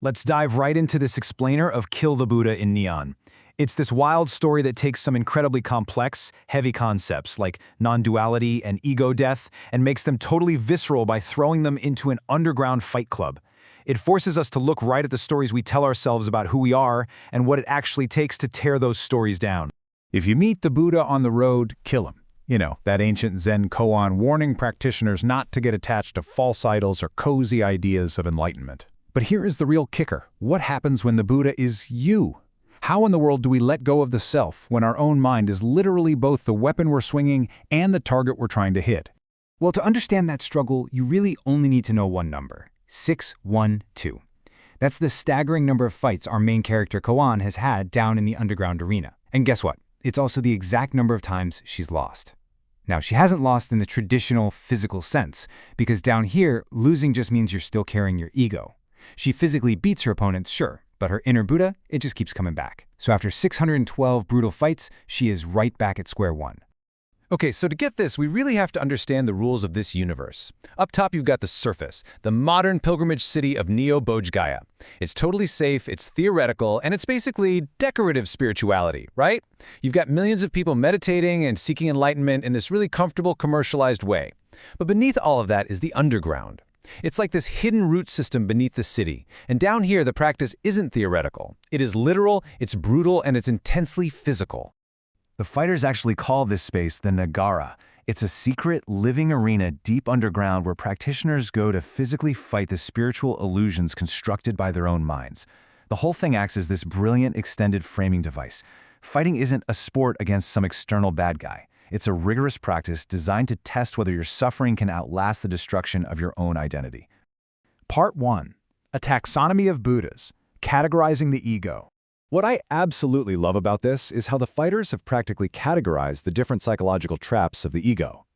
Let's dive right into this explainer of Kill the Buddha in Neon. It's this wild story that takes some incredibly complex, heavy concepts like non-duality and ego death and makes them totally visceral by throwing them into an underground fight club. It forces us to look right at the stories we tell ourselves about who we are and what it actually takes to tear those stories down. If you meet the Buddha on the road, kill him. You know, that ancient Zen koan warning practitioners not to get attached to false idols or cozy ideas of enlightenment. But here is the real kicker. What happens when the Buddha is you? How in the world do we let go of the self when our own mind is literally both the weapon we're swinging and the target we're trying to hit? Well, to understand that struggle, you really only need to know one number: 612. That's the staggering number of fights our main character Koan has had down in the underground arena. And guess what? It's also the exact number of times she's lost. Now, she hasn't lost in the traditional physical sense, because down here, losing just means you're still carrying your ego. She physically beats her opponents, sure, but her inner Buddha, it just keeps coming back. So after 612 brutal fights, she is right back at square one. Okay, so to get this, we really have to understand the rules of this universe. Up top, you've got the surface, the modern pilgrimage city of Neo-Bodh Gaya. It's totally safe, it's theoretical, and it's basically decorative spirituality, right? You've got millions of people meditating and seeking enlightenment in this really comfortable, commercialized way. But beneath all of that is the underground. It's like this hidden root system beneath the city. And down here, the practice isn't theoretical. It is literal, it's brutal, and it's intensely physical. The fighters actually call this space the Nagara. It's a secret, living arena deep underground where practitioners go to physically fight the spiritual illusions constructed by their own minds. The whole thing acts as this brilliant extended framing device. Fighting isn't a sport against some external bad guy. It's a rigorous practice designed to test whether your suffering can outlast the destruction of your own identity. Part 1. A taxonomy of Buddhas, categorizing the ego. What I absolutely love about this is how the fighters have practically categorized the different psychological traps of the ego.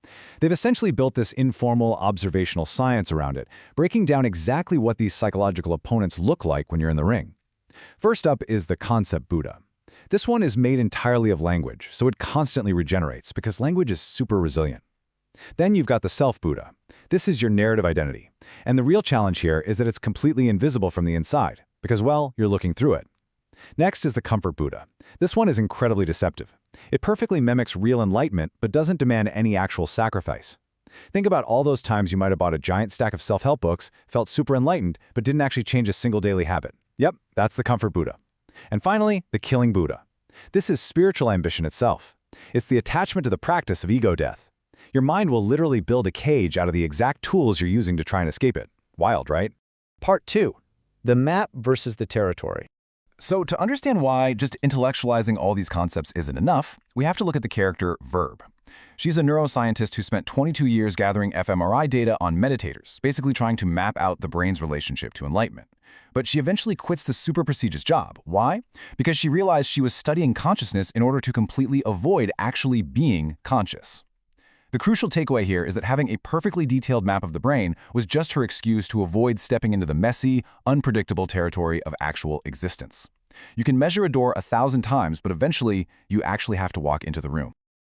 They've essentially built this informal observational science around it, breaking down exactly what these psychological opponents look like when you're in the ring. First up is the concept Buddha. This one is made entirely of language, so it constantly regenerates because language is super resilient. Then you've got the self-Buddha. This is your narrative identity. And the real challenge here is that it's completely invisible from the inside, because, well, you're looking through it. Next is the comfort Buddha. This one is incredibly deceptive. It perfectly mimics real enlightenment, but doesn't demand any actual sacrifice. Think about all those times you might have bought a giant stack of self-help books, felt super enlightened, but didn't actually change a single daily habit. Yep, that's the comfort Buddha. And finally, the killing Buddha. This is spiritual ambition itself. It's the attachment to the practice of ego death. Your mind will literally build a cage out of the exact tools you're using to try and escape it. Wild, right? Part 2. The map versus the territory. So to understand why just intellectualizing all these concepts isn't enough, we have to look at the character Verb. She's a neuroscientist who spent 22 years gathering fMRI data on meditators, basically trying to map out the brain's relationship to enlightenment. But she eventually quits the super prestigious job. Why? Because she realized she was studying consciousness in order to completely avoid actually being conscious. The crucial takeaway here is that having a perfectly detailed map of the brain was just her excuse to avoid stepping into the messy, unpredictable territory of actual existence. You can measure a door 1,000 times, but eventually you actually have to walk into the room.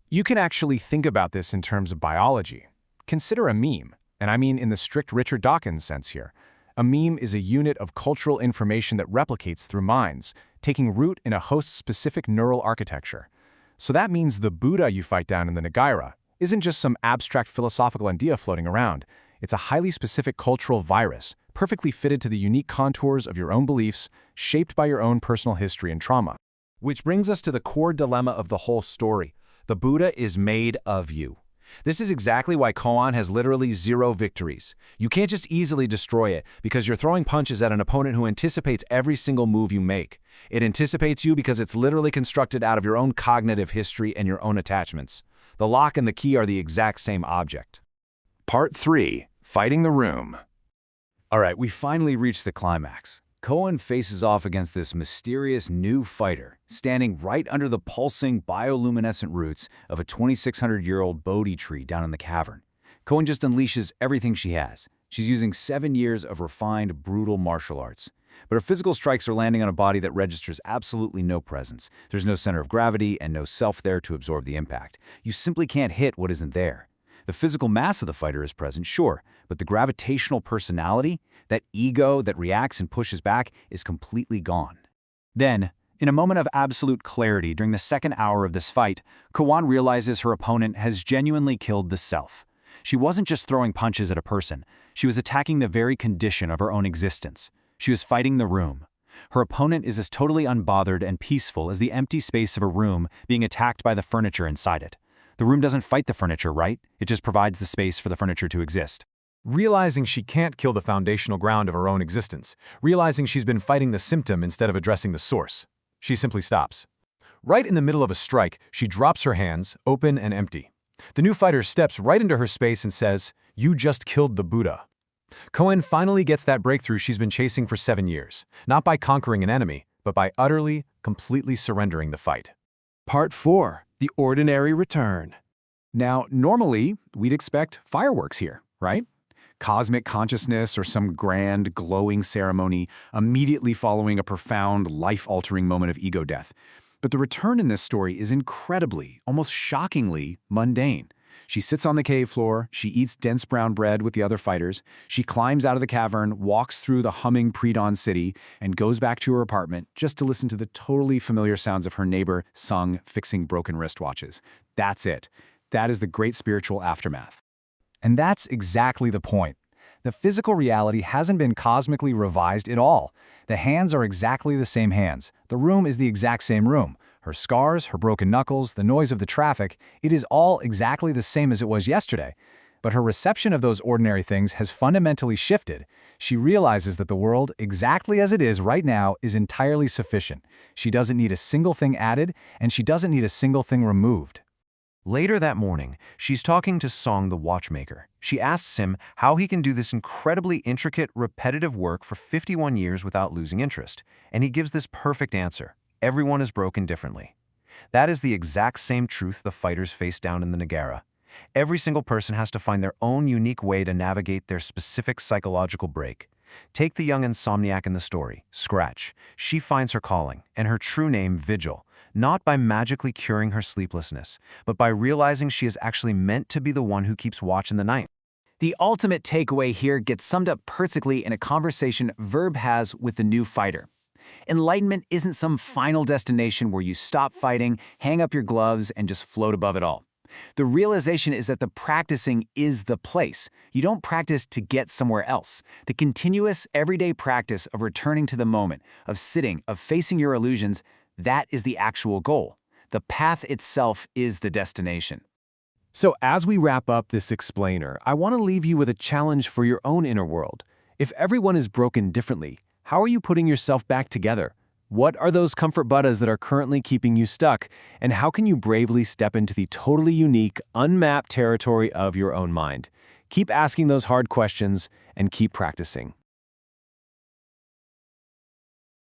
You can actually think about this in terms of biology. Consider a meme, and I mean in the strict Richard Dawkins sense here. A meme is a unit of cultural information that replicates through minds, taking root in a host-specific neural architecture. So that means the Buddha you fight down in the Nagara isn't just some abstract philosophical idea floating around. It's a highly specific cultural virus, perfectly fitted to the unique contours of your own beliefs, shaped by your own personal history and trauma. Which brings us to the core dilemma of the whole story. The Buddha is made of you. This is exactly why Koan has literally 0 victories. You can't just easily destroy it because you're throwing punches at an opponent who anticipates every single move you make. It anticipates you because it's literally constructed out of your own cognitive history and your own attachments. The lock and the key are the exact same object. Part 3. Fighting the Room. All right, we finally reached the climax. Koan faces off against this mysterious new fighter, standing right under the pulsing bioluminescent roots of a 2,600-year-old Bodhi tree down in the cavern. Koan just unleashes everything she has. She's using 7 years of refined, brutal martial arts. But her physical strikes are landing on a body that registers absolutely no presence. There's no center of gravity and no self there to absorb the impact. You simply can't hit what isn't there. The physical mass of the fighter is present, sure, but the gravitational personality, that ego that reacts and pushes back, is completely gone. Then, in a moment of absolute clarity during the second hour of this fight, Koan realizes her opponent has genuinely killed the self. She wasn't just throwing punches at a person, she was attacking the very condition of her own existence. She was fighting the room. Her opponent is as totally unbothered and peaceful as the empty space of a room being attacked by the furniture inside it. The room doesn't fight the furniture, right? It just provides the space for the furniture to exist. Realizing she can't kill the foundational ground of her own existence, realizing she's been fighting the symptom instead of addressing the source, she simply stops. Right in the middle of a strike, she drops her hands, open and empty. The new fighter steps right into her space and says, "You just killed the Buddha." Koan finally gets that breakthrough she's been chasing for 7 years, not by conquering an enemy, but by utterly, completely surrendering the fight. Part 4. The Ordinary Return. Now, normally, we'd expect fireworks here, right? Cosmic consciousness or some grand, glowing ceremony immediately following a profound, life-altering moment of ego death. But the return in this story is incredibly, almost shockingly, mundane. She sits on the cave floor, she eats dense brown bread with the other fighters, she climbs out of the cavern, walks through the humming pre-dawn city, and goes back to her apartment just to listen to the totally familiar sounds of her neighbor, Sung, fixing broken wristwatches. That's it. That is the great spiritual aftermath. And that's exactly the point. The physical reality hasn't been cosmically revised at all. The hands are exactly the same hands. The room is the exact same room. Her scars, her broken knuckles, the noise of the traffic, it is all exactly the same as it was yesterday. But her reception of those ordinary things has fundamentally shifted. She realizes that the world, exactly as it is right now, is entirely sufficient. She doesn't need a single thing added, and she doesn't need a single thing removed. Later that morning, she's talking to Song the watchmaker. She asks him how he can do this incredibly intricate, repetitive work for 51 years without losing interest. And he gives this perfect answer. Everyone is broken differently. That is the exact same truth the fighters face down in the Nagara. Every single person has to find their own unique way to navigate their specific psychological break. Take the young insomniac in the story, Scratch. She finds her calling, and her true name, Vigil, not by magically curing her sleeplessness, but by realizing she is actually meant to be the one who keeps watch in the night. The ultimate takeaway here gets summed up perfectly in a conversation Verb has with the new fighter. Enlightenment isn't some final destination where you stop fighting, hang up your gloves, and just float above it all. The realization is that the practicing is the place. You don't practice to get somewhere else. The continuous, everyday practice of returning to the moment, of sitting, of facing your illusions, that is the actual goal. The path itself is the destination. So as we wrap up this explainer, I want to leave you with a challenge for your own inner world. If everyone is broken differently, how are you putting yourself back together? What are those comfort buttons that are currently keeping you stuck? And how can you bravely step into the totally unique, unmapped territory of your own mind? Keep asking those hard questions and keep practicing.